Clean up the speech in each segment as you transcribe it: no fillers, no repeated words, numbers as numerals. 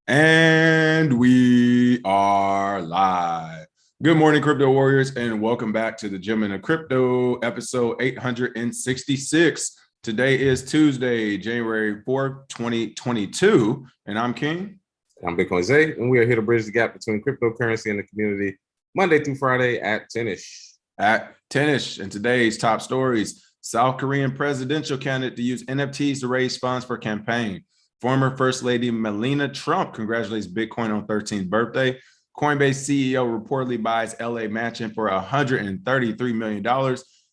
And we are live. Good morning, crypto warriors, and welcome back to the Gem in Crypto, episode 866. Today is Tuesday, January 4th, 2022, and I'm King. I'm Bitcoin Zay, and we are here to bridge the gap between cryptocurrency and the community Monday through Friday at 10-ish. At 10-ish, and today's top stories: South Korean presidential candidate to use NFTs to raise funds for campaign. Former First Lady Melania Trump congratulates Bitcoin on 13th birthday. Coinbase CEO reportedly buys LA mansion for $133 million.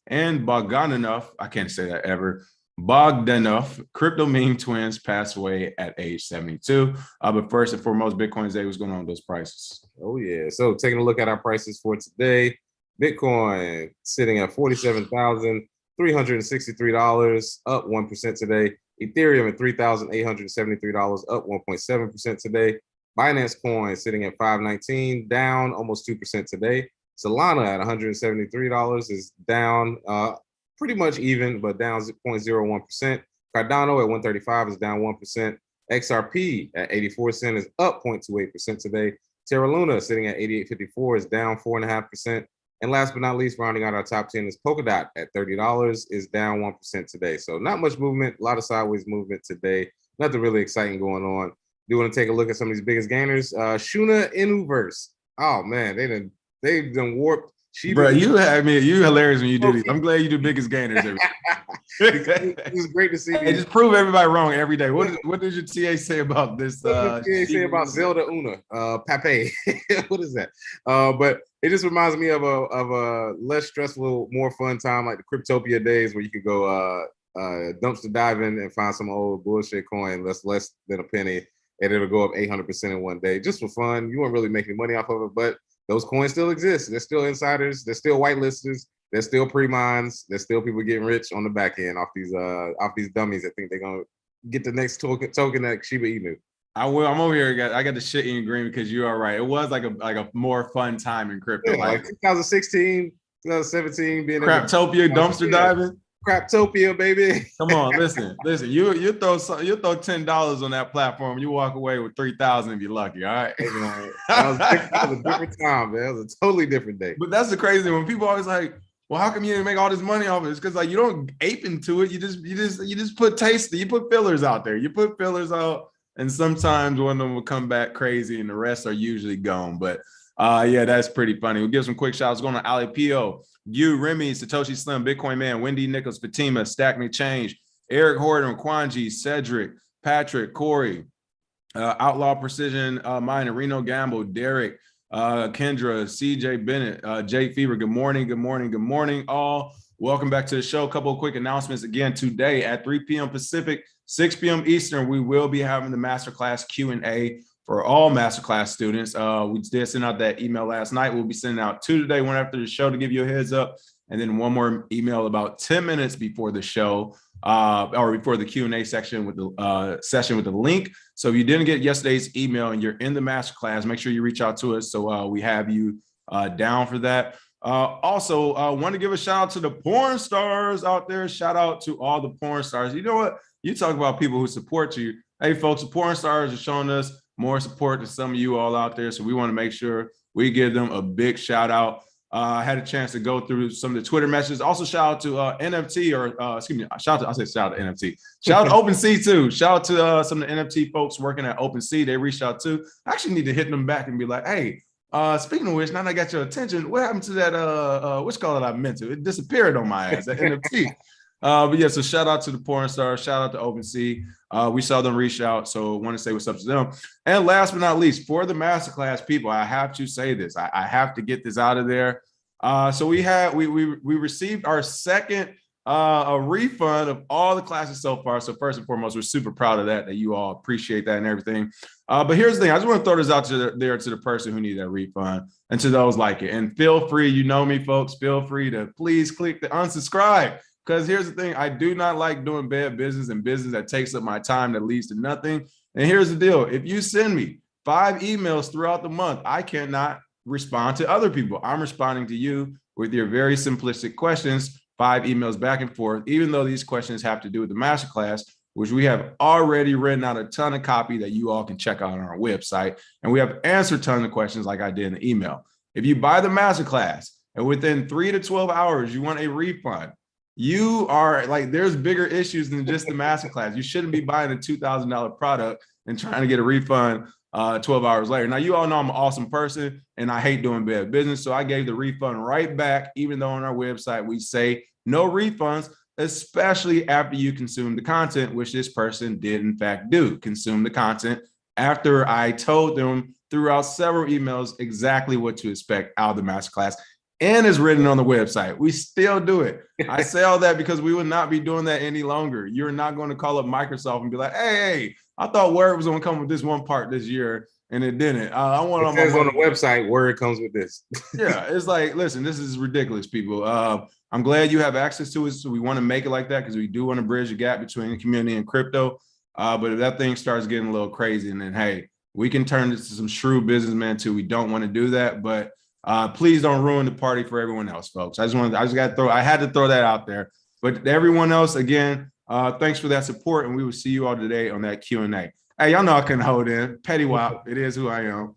And Bogdanoff, I can't say that ever, Bogdanoff, crypto meme twins passed away at age 72. But first and foremost, Bitcoin Day, what's going on with those prices? Oh, yeah. So taking a look at our prices for today, Bitcoin sitting at $47,363, up 1% today. Ethereum at $3,873, up 1.7% today. Binance Coin sitting at $519, down almost 2% today. Solana at $173 is down pretty much even, but down 0.01%. Cardano at 135 is down 1%. XRP at 84 cents is up 0.28% today. Terra Luna sitting at 88.54 is down 4.5%. And last but not least, rounding out our top 10 is Polkadot at $30 is down 1% today. So not much movement, a lot of sideways movement today. Nothing really exciting going on. Do want to take a look at some of these biggest gainers. Shuna Inuverse. Oh man, they've done warped. Bro, you hilarious when you do these. I'm glad you do biggest gainers every day. It's great to see. Hey, just prove everybody wrong every day. What does your TA say about this? What does TA say about Zelda Una? Pape. What is that? But it just reminds me of a less stressful, more fun time like the Cryptopia days where you could go dumpster diving and find some old bullshit coin that's less than a penny, and it'll go up 800% in one day just for fun. You won't really make any money off of it, but those coins still exist. They're still insiders. They're still whitelisters. They're still pre-mines. There's still people getting rich on the back end off these dummies that think they're gonna get the next token that Shiba Inu. I'm over here. I got the shit in green because you are right. It was like a more fun time in crypto. Yeah, like 2016, 2017, being Craptopia, dumpster diving. Craptopia, baby. Come on, listen. You throw $10 on that platform, you walk away with 3,000 if you're lucky. All right. That was a different time, man. It was a totally different day. But that's the crazy thing when people always like, well, how come you didn't make all this money off of it? It's because like you don't ape into it. You just put taste. You put fillers out there. You put fillers out, and sometimes one of them will come back crazy, and the rest are usually gone. But yeah, that's pretty funny. We'll give some quick shouts going to Ali Pio, you, Remy, Satoshi Slim, Bitcoin Man, Wendy Nichols, Fatima, Stack Me Change, Eric Horton, Kwanji, Cedric, Patrick, Corey, Outlaw Precision, Mine, Reno Gamble, Derek, Kendra, CJ Bennett, Jay Fever. Good morning, all. Welcome back to the show. A couple of quick announcements again today at 3 p.m. Pacific, 6 p.m. Eastern. We will be having the masterclass Q&A for all masterclass students. We did send out that email last night. We'll be sending out 2 today, one after the show to give you a heads up, and then one more email about 10 minutes before the show, or before the Q&A section with the session with the link. So if you didn't get yesterday's email and you're in the masterclass, make sure you reach out to us so we have you down for that. Also, want to give a shout out to the porn stars out there. Shout out to all the porn stars. You know what? You talk about people who support you. Hey, folks, the porn stars are showing us more support than some of you all out there. So we want to make sure we give them a big shout out. I had a chance to go through some of the Twitter messages. Also, shout out to NFT shout out to NFT. Shout out to OpenSea too. Shout out to some of the NFT folks working at OpenSea. They reached out too. I actually need to hit them back and be like, hey, speaking of which, now that I got your attention, what happened to that, which color I meant to? It disappeared on my ass, that NFT. But yeah, so shout out to the porn stars, shout out to OpenSea. We saw them reach out, so want to say what's up to them. And last but not least, for the masterclass people, I have to say this. I have to get this out of there. So we received our second a refund of all the classes so far. So first and foremost, we're super proud of that you all appreciate that and everything. But here's the thing. I just want to throw this out to the person who needs that refund and to those like it. And feel free, you know me, folks, feel free to please click the unsubscribe. Because here's the thing, I do not like doing bad business and business that takes up my time that leads to nothing. And here's the deal. If you send me 5 emails throughout the month, I cannot respond to other people. I'm responding to you with your very simplistic questions, 5 emails back and forth, even though these questions have to do with the masterclass. which we have already written out a ton of copy that you all can check out on our website. And we have answered tons of questions like I did in the email. If you buy the masterclass and within 3 to 12 hours, you want a refund, you are like, there's bigger issues than just the masterclass. You shouldn't be buying a $2,000 product and trying to get a refund 12 hours later. Now, you all know I'm an awesome person and I hate doing bad business. So I gave the refund right back, even though on our website we say no refunds, especially after you consume the content, which this person did in fact do, consume the content after I told them throughout several emails exactly what to expect out of the masterclass, and is written on the website. We still do it. I say all that because we would not be doing that any longer. You're not going to call up Microsoft and be like, hey, I thought Word was going to come with this one part this year, and it didn't. I want it says on the website, Word comes with this. Yeah, it's like, listen, this is ridiculous, people. I'm glad you have access to it, so we want to make it like that because we do want to bridge the gap between the community and crypto. But if that thing starts getting a little crazy, and then, hey, we can turn this to some shrewd businessmen too. We don't want to do that, but please don't ruin the party for everyone else, folks. I had to throw that out there. But everyone else, again, thanks for that support, and we will see you all today on that Q&A. Hey, y'all know I can hold in. Petty Wop, it is who I am.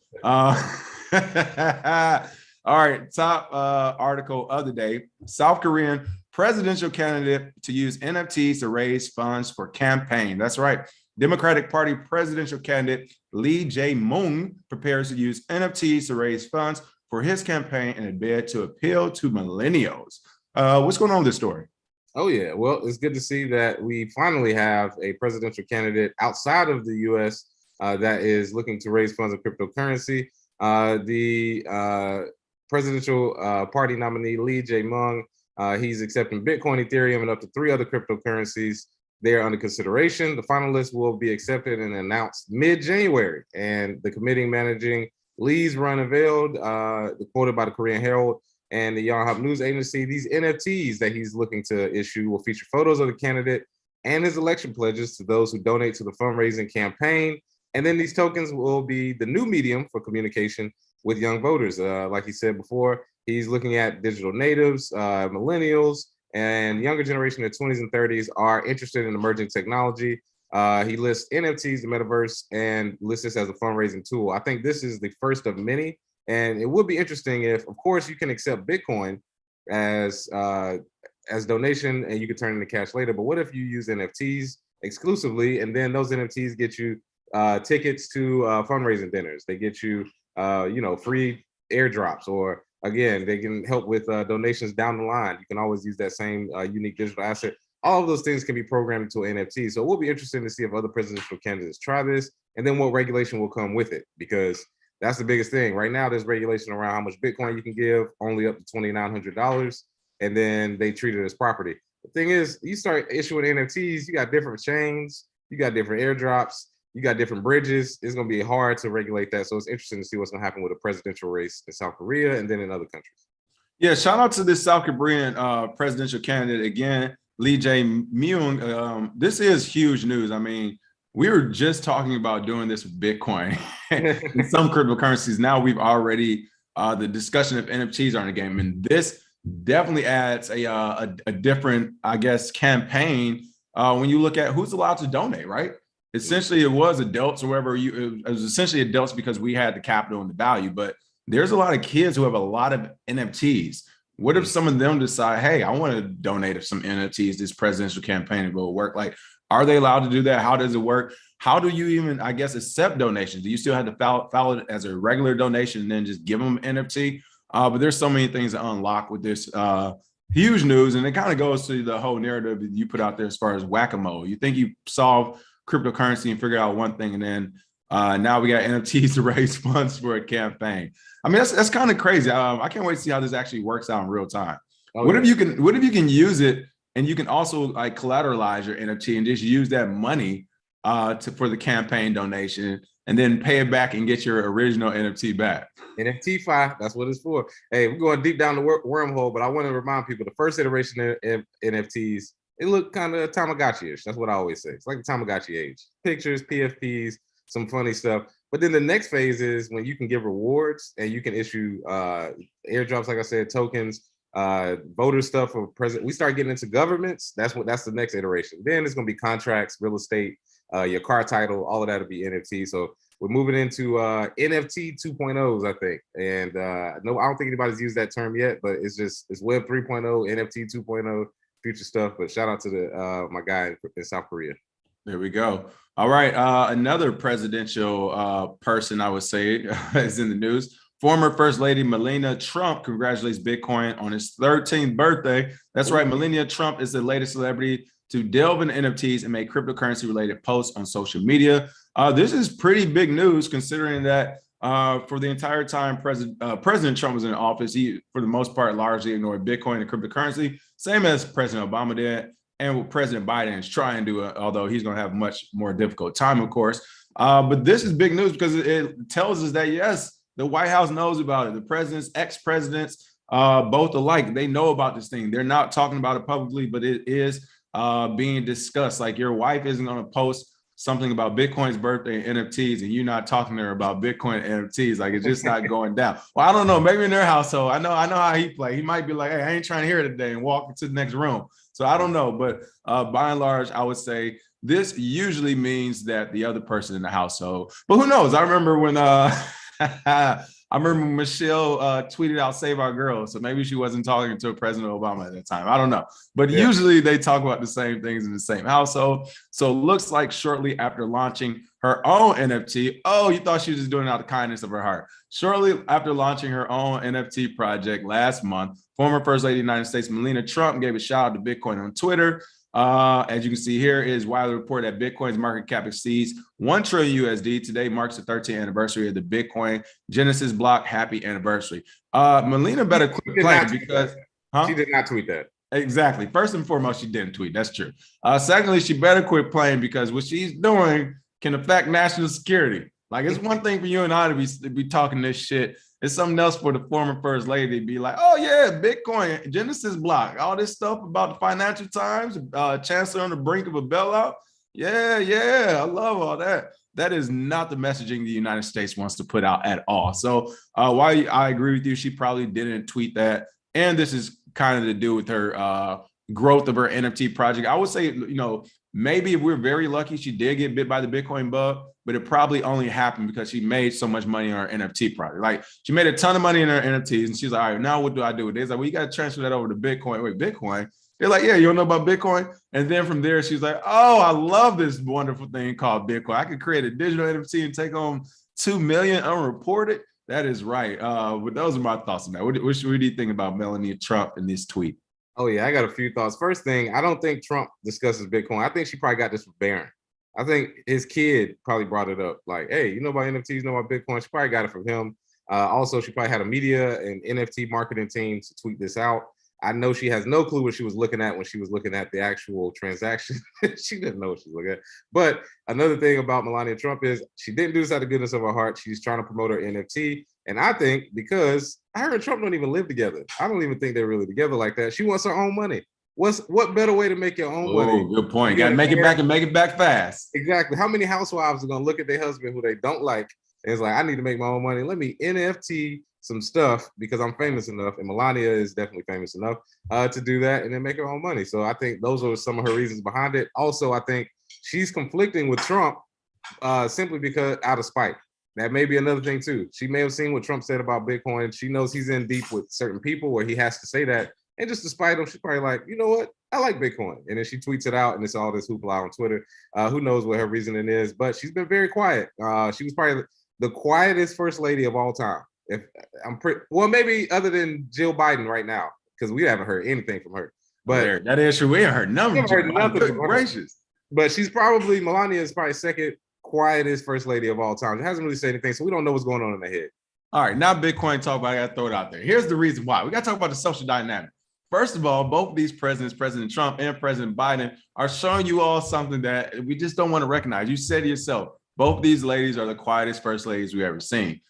All right, top article of the day. South Korean presidential candidate to use NFTs to raise funds for campaign. That's right. Democratic Party presidential candidate Lee Jae-myung prepares to use NFTs to raise funds for his campaign in a bid to appeal to millennials. What's going on with this story? Oh, yeah. Well, it's good to see that we finally have a presidential candidate outside of the U.S. That is looking to raise funds of cryptocurrency. The presidential party nominee, Lee Jae-myung, he's accepting Bitcoin, Ethereum, and up to 3 other cryptocurrencies. They are under consideration. The final list will be accepted and announced mid-January. And the committee managing Lee's run unveiled, quoted by the Korean Herald and the Yonhap News Agency, these NFTs that he's looking to issue will feature photos of the candidate and his election pledges to those who donate to the fundraising campaign. And then these tokens will be the new medium for communication with young voters. Like he said before, he's looking at digital natives, millennials, and younger generation in their 20s and 30s are interested in emerging technology. He lists NFTs, the metaverse, and lists this as a fundraising tool. I think this is the first of many, and it would be interesting if, of course, you can accept Bitcoin as donation and you can turn it into cash later. But what if you use NFTs exclusively, and then those NFTs get you tickets to fundraising dinners? They get you, free airdrops, or again, they can help with donations down the line. You can always use that same unique digital asset. All of those things can be programmed into an NFT. So it will be interesting to see if other presidential candidates try this, and then what regulation will come with it, because that's the biggest thing. Right now, there's regulation around how much Bitcoin you can give, only up to $2,900, and then they treat it as property. The thing is, you start issuing NFTs, you got different chains, you got different airdrops, you got different bridges. It's going to be hard to regulate that. So it's interesting to see what's going to happen with a presidential race in South Korea and then in other countries. Yeah, shout out to this South Korean presidential candidate again, Lee Jae-myung. This is huge news. I mean, we were just talking about doing this with Bitcoin and some cryptocurrencies. Now we've already the discussion of NFTs are in the game, and this definitely adds a different, I guess, campaign when you look at who's allowed to donate, right? Essentially, it was adults, or whoever it was essentially adults because we had the capital and the value, but there's a lot of kids who have a lot of NFTs. What if some of them decide, hey, I want to donate some NFTs, this presidential campaign, and go work? Like, are they allowed to do that? How does it work? How do you even, I guess, accept donations? Do you still have to file it as a regular donation and then just give them NFT? But there's so many things to unlock with this huge news. And it kind of goes to the whole narrative that you put out there as far as whack-a-mole. You think you solve cryptocurrency and figure out one thing, and then now we got NFTs to raise funds for a campaign. I mean, that's kind of crazy. I can't wait to see how this actually works out in real time. Oh, what if you can use it and you can also like collateralize your NFT and just use that money for the campaign donation and then pay it back and get your original NFT back? NFT-fi, that's what it's for. Hey, we're going deep down the wormhole, but I want to remind people the first iteration of NFTs, it looked kind of Tamagotchi-ish. That's what I always say. It's like the Tamagotchi age. Pictures, PFPs, some funny stuff. But then the next phase is when you can give rewards and you can issue airdrops, like I said, tokens, voter stuff for president. We start getting into governments. That's the next iteration. Then it's going to be contracts, real estate, your car title, all of that will be NFT. So we're moving into NFT 2.0s, I think. And no, I don't think anybody's used that term yet, but it's Web 3.0, NFT 2.0, future stuff. But shout out to my guy in South Korea. There we go. All right. Another presidential person, I would say, is in the news. Former First Lady Melania Trump congratulates Bitcoin on his 13th birthday. That's right. Melania Trump is the latest celebrity to delve into NFTs and make cryptocurrency related posts on social media. This is pretty big news considering that for the entire time President Trump was in office, he, for the most part, largely ignored Bitcoin and cryptocurrency, same as President Obama did. And what President Biden is trying to do, although he's going to have much more difficult time, of course. But this is big news because it tells us that, yes, the White House knows about it. The presidents, ex-presidents, both alike, they know about this thing. They're not talking about it publicly, but it is being discussed. Like your wife isn't going to post something about Bitcoin's birthday and NFTs, and you're not talking to her about Bitcoin and NFTs. Like it's just not going down. Well, I don't know. Maybe in their household, I know how he play. He might be like, "Hey, I ain't trying to hear it today," and walk into the next room. So I don't know, but by and large, I would say this usually means that the other person in the household. But who knows? I remember when Michelle tweeted out "Save Our Girls," so maybe she wasn't talking to President Obama at that time. I don't know, but usually they talk about the same things in the same household. So it looks like shortly after launching her own NFT, oh, you thought she was just doing it out of the kindness of her heart. Shortly after launching her own NFT project last month, former First Lady of the United States, Melania Trump, gave a shout out to Bitcoin on Twitter. As you can see here, it is widely reported that Bitcoin's market cap exceeds 1 trillion USD. Today marks the 13th anniversary of the Bitcoin Genesis block. Happy anniversary. Melania better quit playing because she did not tweet that. Exactly. First and foremost, she didn't tweet. That's true. Secondly, she better quit playing because what she's doing can affect national security. Like it's one thing for you and I to be talking this shit. It's something else for the former First Lady to be like, oh yeah, Bitcoin, Genesis block, all this stuff about the Financial Times, Chancellor on the brink of a bailout. Yeah, I love all that. That is not the messaging the United States wants to put out at all. So while I agree with you, she probably didn't tweet that. And this is kind of to do with her growth of her NFT project. I would say, maybe if we're very lucky, she did get bit by the Bitcoin bug, but it probably only happened because she made so much money on her NFT project. Like she made a ton of money in her NFTs and she's like, all right, now what do I do with this? Like, well, you got to transfer that over to Bitcoin. Wait, Bitcoin? They're like, yeah, you don't know about Bitcoin? And then from there, she's like, oh, I love this wonderful thing called Bitcoin. I could create a digital NFT and take home 2 million unreported. That is right. But those are my thoughts on that. What do you think about Melania Trump in this tweet? Oh yeah, I got a few thoughts. First thing, I don't think Trump discusses Bitcoin. I think she probably got this from Barron. I think his kid probably brought it up. Like, hey, you know about NFTs, you know about Bitcoin? She probably got it from him. Also, she probably had a media and NFT marketing team to tweet this out. I know she has no clue what she was looking at when she was looking at the actual transaction. She didn't know what she was looking at. But another thing about Melania Trump is she didn't do this out of the goodness of her heart. She's trying to promote her NFT. And I think because her and Trump don't even live together. I don't even think they're really together like that. She wants her own money. What better way to make your own money? Good point. You got to make it back and make it back fast. Exactly. How many housewives are going to look at their husband who they don't like and it's like, I need to make my own money. Let me NFT some stuff because I'm famous enough, and Melania is definitely famous enough to do that and then make her own money. So I think those are some of her reasons behind it. Also, I think she's conflicting with Trump simply because out of spite. That may be another thing too. She may have seen what Trump said about Bitcoin. She knows he's in deep with certain people where he has to say that. And just to spite him, she's probably like, you know what? I like Bitcoin. And then she tweets it out and it's all this hoopla on Twitter. Who knows what her reasoning is, but she's been very quiet. She was probably the quietest first lady of all time. Maybe other than Jill Biden right now, because we haven't heard anything from her. But that is true. We haven't heard nothing. Nothing gracious. But Melania is probably second quietest first lady of all time. She hasn't really said anything, so we don't know what's going on in her head. All right, now Bitcoin talk, but I got to throw it out there. Here's the reason why. We got to talk about the social dynamic. First of all, both of these presidents, President Trump and President Biden, are showing you all something that we just don't want to recognize. You said it yourself. Both of these ladies are the quietest first ladies we've ever seen.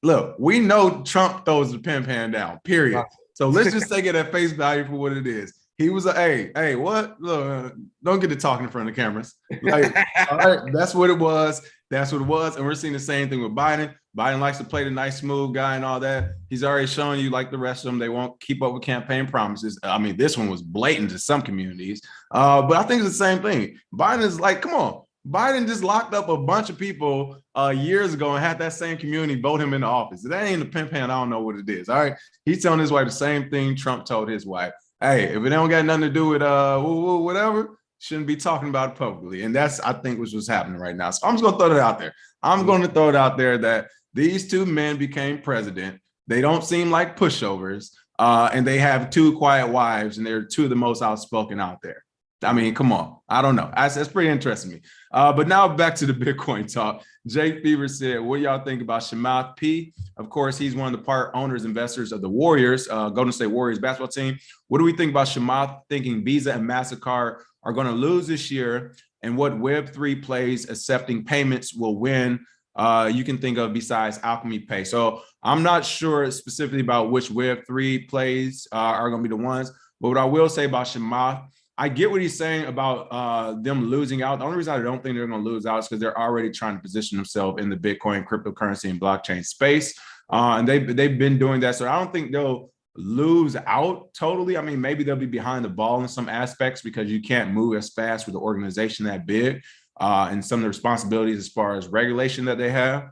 Look, we know Trump throws the pan down, period. So let's just take it at face value for what it is. He was hey, what? Look, don't get to talking in front of the cameras. Like, all right, that's what it was. That's what it was. And we're seeing the same thing with Biden. Biden likes to play the nice, smooth guy and all that. He's already shown you, like the rest of them, they won't keep up with campaign promises. I mean, this one was blatant to some communities, but I think it's the same thing. Biden is like, come on. Biden just locked up a bunch of people years ago and had that same community vote him into office. If that ain't a pimp hand, I don't know what it is. All right. He's telling his wife the same thing Trump told his wife. Hey, if it don't got nothing to do with whatever, shouldn't be talking about it publicly. And that's, I think, what's happening right now. So I'm just going to throw that out there. I'm going to throw it out there that these two men became president. They don't seem like pushovers. And they have two quiet wives, and they're two of the most outspoken out there. I mean, come on. I don't know. That's pretty interesting to me. But now back to the Bitcoin talk. Jake Fever said, what do y'all think about Chamath P? Of course, he's one of the part owners, investors of the Warriors, Golden State Warriors basketball team. What do we think about Chamath thinking Visa and MasterCard are going to lose this year, and what Web3 plays accepting payments will win? You can think of besides Alchemy Pay. So I'm not sure specifically about which Web3 plays are going to be the ones. But what I will say about Chamath, I get what he's saying about them losing out. The only reason I don't think they're going to lose out is because they're already trying to position themselves in the Bitcoin, cryptocurrency, and blockchain space. And they've been doing that. So I don't think they'll lose out totally. I mean, maybe they'll be behind the ball in some aspects because you can't move as fast with an organization that big and some of the responsibilities as far as regulation that they have.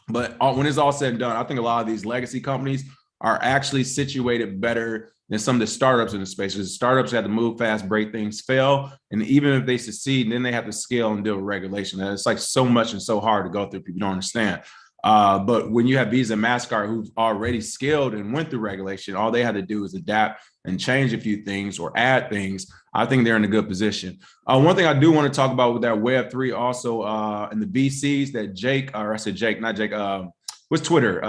But when it's all said and done, I think a lot of these legacy companies are actually situated better than some of the startups in the space. Because startups have to move fast, break things, fail. And even if they succeed, then they have to scale and deal with regulation. And it's like so much and so hard to go through. People don't understand. But when you have Visa and MasterCard who've already scaled and went through regulation, all they had to do is adapt and change a few things or add things. I think they're in a good position. One thing I do want to talk about with that Web3 also and the VCs that Jake, or I said Jake, not Jake, what's Twitter?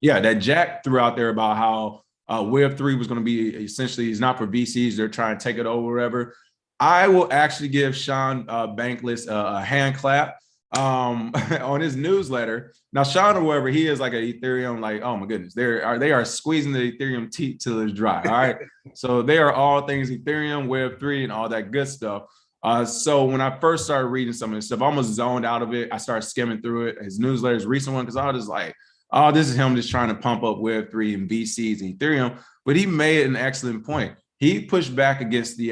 Yeah, that Jack threw out there about how Web3 was going to be essentially, it's not for VCs. They're trying to take it over, whatever. I will actually give Sean Bankless a hand clap on his newsletter. Now, Sean, or whoever he is, like an Ethereum, like, oh my goodness, they are squeezing the Ethereum teat till it's dry. All right. So they are all things Ethereum, Web3, and all that good stuff. So when I first started reading some of this stuff, I almost zoned out of it. I started skimming through it. His newsletter, his recent one, because I was just like, oh, this is him just trying to pump up Web3 and VCs and Ethereum. But he made an excellent point. He pushed back against the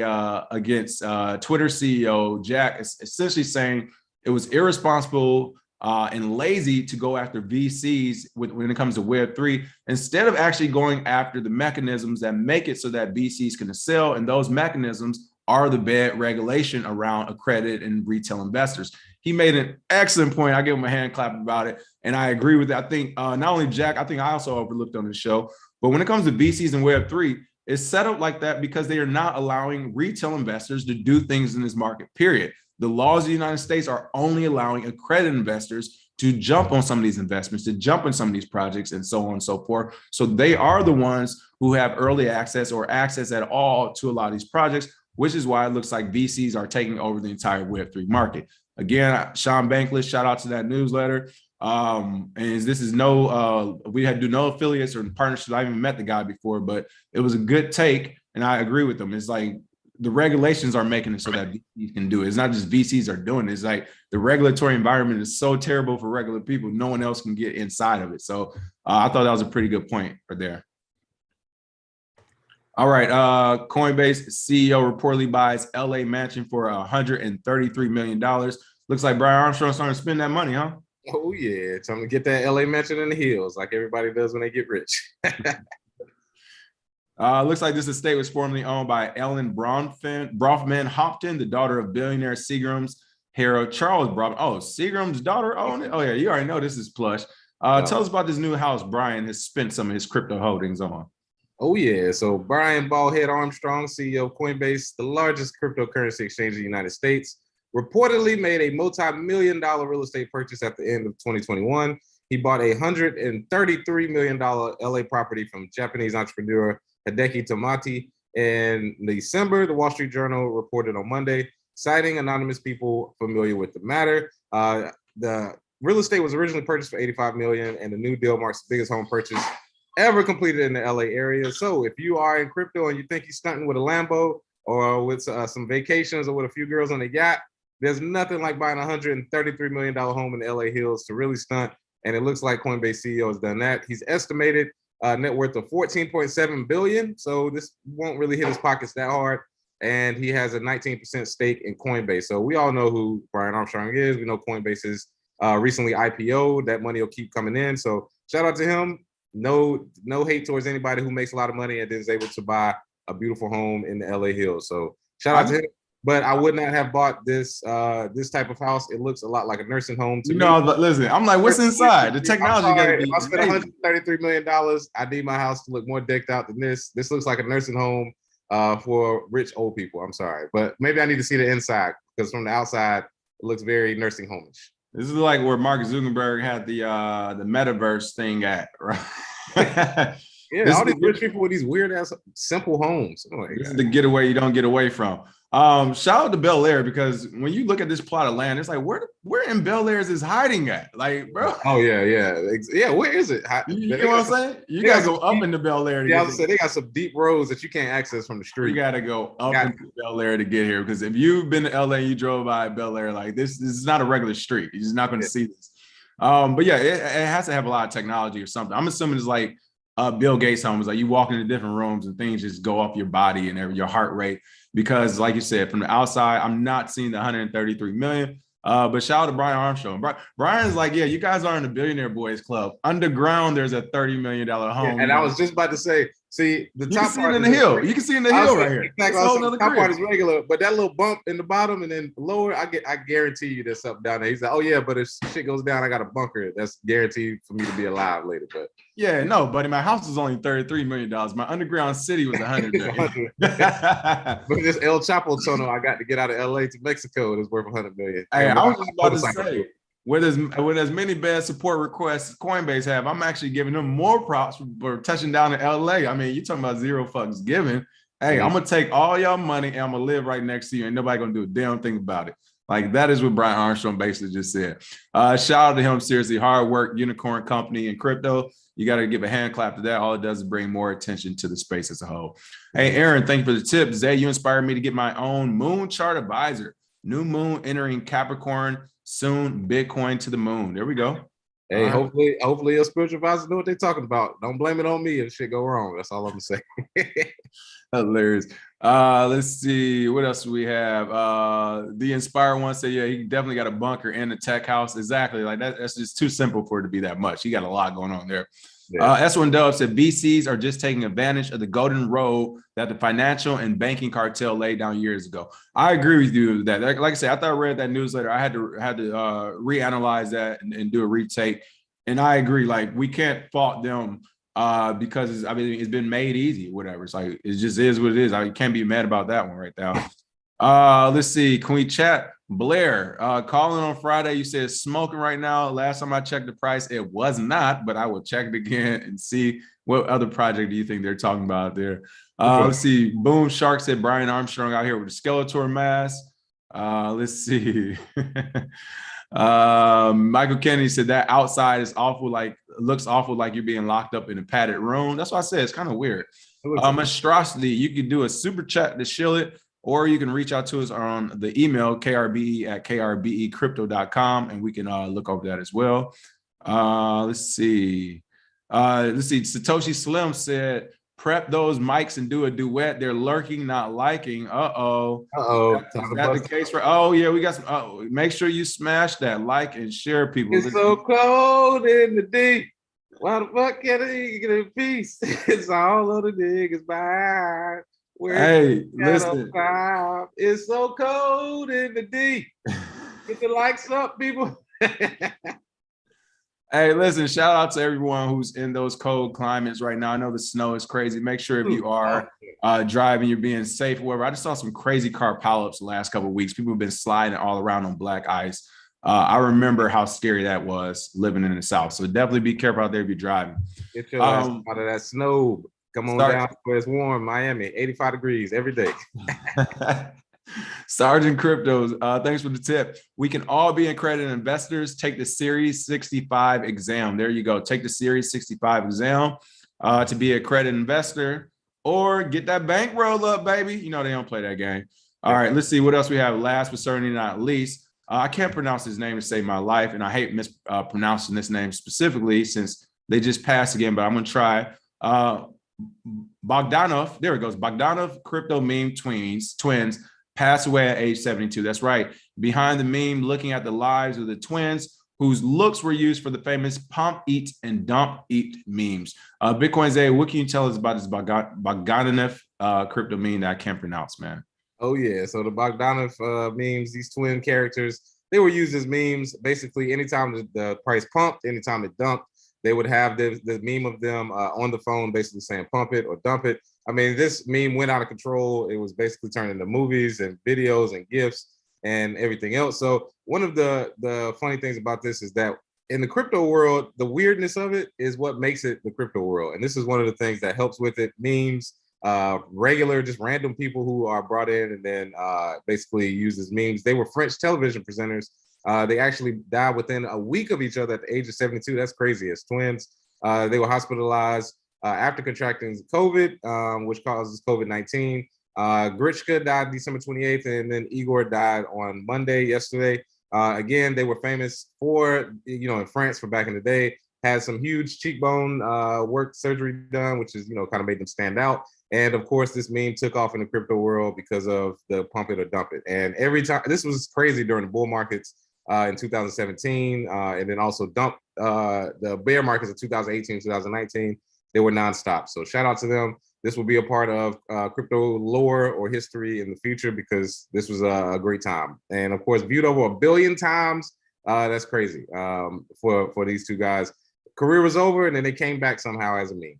Twitter CEO Jack, essentially saying it was irresponsible and lazy to go after VCs when it comes to Web3, instead of actually going after the mechanisms that make it so that VCs can sell. And those mechanisms are the bad regulation around accredited and retail investors. He made an excellent point. I give him a hand clap about it. And I agree with it. I think not only Jack, I think I also overlooked on the show, but when it comes to VCs and Web3, it's set up like that because they are not allowing retail investors to do things in this market, period. The laws of the United States are only allowing accredited investors to jump on some of these investments, to jump on some of these projects, and so on and so forth. So they are the ones who have early access or access at all to a lot of these projects, which is why it looks like VCs are taking over the entire Web3 market. Again, Sean Bankless, shout out to that newsletter. And this is we had to do no affiliates or partnerships. I haven't met the guy before, but it was a good take. And I agree with them. It's like the regulations are making it so that VCs can do it. It's not just VCs are doing it. It's like the regulatory environment is so terrible for regular people. No one else can get inside of it. So I thought that was a pretty good point right there. All right, Coinbase CEO reportedly buys LA mansion for $133 million. Looks like Brian Armstrong starting to spend that money, huh? Oh yeah, time to get that LA mansion in the hills like everybody does when they get rich. Looks like this estate was formerly owned by Ellen Brofman-Hopton, the daughter of billionaire Seagram's Harold Charles Brofman. Oh, Seagram's daughter owned it? Oh yeah, you already know this is plush. Tell us about this new house Brian has spent some of his crypto holdings on. Oh yeah, so Brian Ballhead Armstrong, CEO of Coinbase, the largest cryptocurrency exchange in the United States, reportedly made a multi-million-dollar real estate purchase at the end of 2021. He bought a $133 million LA property from Japanese entrepreneur Hideki Tomati in December. The Wall Street Journal reported on Monday, citing anonymous people familiar with the matter. The real estate was originally purchased for $85 million, and the new deal marks the biggest home purchase ever completed in the LA area. So if you are in crypto and you think you're stunting with a Lambo or with some vacations or with a few girls on a yacht, there's nothing like buying a $133 million home in the LA hills to really stunt And it looks like Coinbase CEO has done that. He's estimated net worth of 14.7 billion. So this won't really hit his pockets that hard. And he has a 19% stake in Coinbase. So we all know who Brian Armstrong is. We know Coinbase is recently IPO'd. That money will keep coming in. So shout out to him. No hate towards anybody who makes a lot of money and is able to buy a beautiful home in the LA Hills. So shout out to him. But I would not have bought this type of house. It looks a lot like a nursing home to me. Listen, I'm like, what's inside? The technology got to be. If I spent $133 million, I need my house to look more decked out than this. This looks like a nursing home for rich old people. I'm sorry, but maybe I need to see the inside, because from the outside it looks very nursing homish. This is like where Mark Zuckerberg had the metaverse thing at, right? Yeah, all these rich people with these weird ass simple homes. This is the getaway you don't get away from. Shout out to Bel Air, because when you look at this plot of land, it's like, where in Bel Air is this hiding at? Like, bro. Oh yeah. Where is it? You know what I'm saying? You gotta go up into Bel Air. Yeah, I was saying they got some deep roads that you can't access from the street. You gotta go up into Bel Air to get here, because if you've been to LA and you drove by Bel Air, like this is not a regular street. You're just not going to see this. But yeah, it has to have a lot of technology or something. I'm assuming it's like Bill Gates' home. It's like you walk into different rooms and things just go up your body and your heart rate. Because like you said, from the outside, I'm not seeing the 133 million. But shout out to Brian Armstrong. Brian's like, yeah, you guys are in the Billionaire Boys Club. Underground, there's a $30 million home. Yeah, and I was just about to say, see, the top part in the hill. You can see in the hill right here. Exactly. The top part is regular, but that little bump in the bottom and then lower, I guarantee you there's something down there. He's like, oh yeah, but if shit goes down, I got a bunker. That's guaranteed for me to be alive later. But yeah, no, buddy, my house was only $33 million. My underground city was 100 million. But this El Chapo tunnel I got to get out of LA to Mexico is worth 100 million. Hey, I was just about to say, with as many bad support requests Coinbase have, I'm actually giving them more props for touching down in LA. I mean, you're talking about zero fucks given. Hey, I'm gonna take all y'all money and I'm gonna live right next to you, and nobody gonna do a damn thing about it. Like, that is what Brian Armstrong basically just said. Shout out to him, seriously. Hard work, unicorn company in crypto. You got to give a hand clap to that. All it does is bring more attention to the space as a whole. Hey, Aaron, thank you for the tip. Zay, you inspired me to get my own moon chart advisor. New moon entering Capricorn soon. Bitcoin to the moon. There we go. Hey, hopefully your spiritual advisor know what they're talking about. Don't blame it on me if shit go wrong. That's all I'm gonna say. Hilarious. Let's see, what else do we have? The inspired one said, yeah, he definitely got a bunker in the tech house. Exactly. Like that's just too simple for it to be that much. He got a lot going on there. Yeah. S1 Dub said VCs are just taking advantage of the golden road that the financial and banking cartel laid down years ago. I agree with you with that. Like I said, after I read that newsletter, I had to reanalyze that and do a retake. And I agree. Like, we can't fault them because it's been made easy, whatever. It's like, it just is what it is. I can't be mad about that one right now. Let's see. Can we chat? Blair, calling on Friday. You said smoking right now. Last time I checked the price, it was not, but I will check it again and see what other project do you think they're talking about there. Let's see. Boom Shark said Brian Armstrong out here with a Skeletor mask. Let's see. Michael Kennedy said that outside is awful, like looks awful, like you're being locked up in a padded room. That's why I said it's kind of weird. Monstrosity, you could do a super chat to shill it, or you can reach out to us on the email krbe@krbecrypto.com, and we can look over that as well. Let's see. Satoshi Slim said, prep those mics and do a duet. They're lurking, not liking. Is that the case? Oh yeah, we got some. Make sure you smash that like and share, people. It's so cold in the deep. Why the fuck can't I get in peace? It's all of the niggas by. Hey, listen. It's so cold in the deep. Get the likes up, people. Hey, listen, shout out to everyone who's in those cold climates right now. I know the snow is crazy. Make sure if you are driving, you're being safe, whatever. I just saw some crazy car pileups the last couple of weeks. People have been sliding all around on black ice. I remember how scary that was living in the South. So definitely be careful out there if you're driving. Get your ass out of that snow. Come on down where it's warm. Miami, 85 degrees every day. Sergeant Cryptos, thanks for the tip. We can all be accredited investors. Take the Series 65 exam. There you go. Take the Series 65 exam to be an accredited investor, or get that bankroll up, baby. You know they don't play that game. All right, let's see what else we have. Last but certainly not least, I can't pronounce his name to save my life, and I hate mispronouncing this name specifically since they just passed again, but I'm going to try. Bogdanoff, there it goes. Bogdanoff crypto meme twins passed away at age 72. That's right. Behind the meme, looking at the lives of the twins whose looks were used for the famous pump, eat, and dump, eat memes. Bitcoin Zay, what can you tell us about this Bogdanoff crypto meme that I can't pronounce, man? Oh yeah, so the Bogdanoff memes, these twin characters, they were used as memes. Basically, anytime the price pumped, anytime it dumped, they would have the meme of them on the phone, basically saying pump it or dump it. I mean, this meme went out of control. It was basically turned into movies and videos and GIFs and everything else. So one of the funny things about this is that in the crypto world, the weirdness of it is what makes it the crypto world. And this is one of the things that helps with it. Memes, regular, just random people who are brought in and then basically use as memes. They were French television presenters. They actually died within a week of each other at the age of 72. That's crazy. As twins, they were hospitalized after contracting COVID, which causes COVID-19. Grishka died December 28th, and then Igor died on Monday, yesterday. Again, they were famous for, in France for back in the day, had some huge cheekbone work surgery done, which is, kind of made them stand out. And of course, this meme took off in the crypto world because of the pump it or dump it. And every time, this was crazy during the bull markets in 2017, and then also the bear markets of 2018, 2019, they were nonstop. So shout out to them. This will be a part of crypto lore or history in the future because this was a great time. And of course, viewed over 1 billion times. That's crazy for these two guys. Career was over and then they came back somehow as a meme.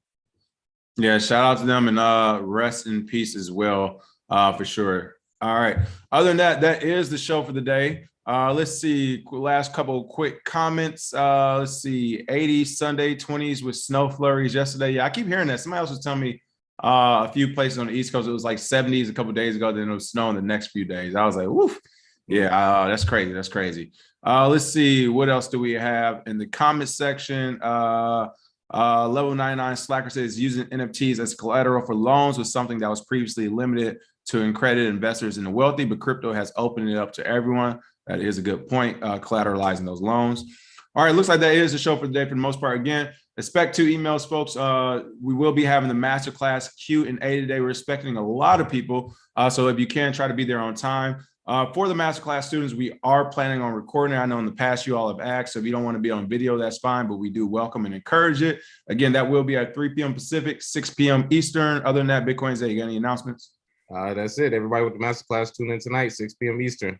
Yeah, shout out to them and rest in peace as well, for sure. All right. Other than that, that is the show for the day. Let's see, last couple quick comments. Let's see, 80s Sunday, 20s with snow flurries yesterday. Yeah, I keep hearing that. Somebody else was telling me a few places on the East Coast, it was like 70s a couple days ago, then it was snowing the next few days. I was like, woof. Yeah, that's crazy. That's crazy. Let's see, what else do we have in the comment section? Level 99 Slacker says using NFTs as collateral for loans was something that was previously limited to accredited investors and the wealthy, but crypto has opened it up to everyone. That is a good point, collateralizing those loans. All right, looks like that is the show for the day for the most part. Again, expect 2 emails, folks. We will be having the masterclass Q&A today. We're expecting a lot of people. So if you can, try to be there on time. For the masterclass students, we are planning on recording. I know in the past you all have asked, so if you don't want to be on video, that's fine, but we do welcome and encourage it. Again, that will be at 3 p.m. Pacific, 6 p.m. Eastern. Other than that, Bitcoin Zay, you got any announcements? That's it. Everybody with the masterclass, tune in tonight, 6 p.m. Eastern.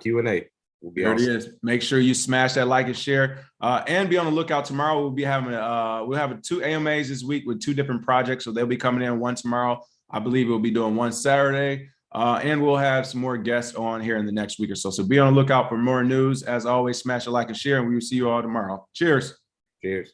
Q&A. There it is. Make sure you smash that like and share, and be on the lookout tomorrow. We'll be having we'll have 2 AMAs this week with 2 different projects. So they'll be coming in, one tomorrow. I believe we'll be doing one Saturday, and we'll have some more guests on here in the next week or so. So be on the lookout for more news. As always, smash a like and share, and we will see you all tomorrow. Cheers. Cheers.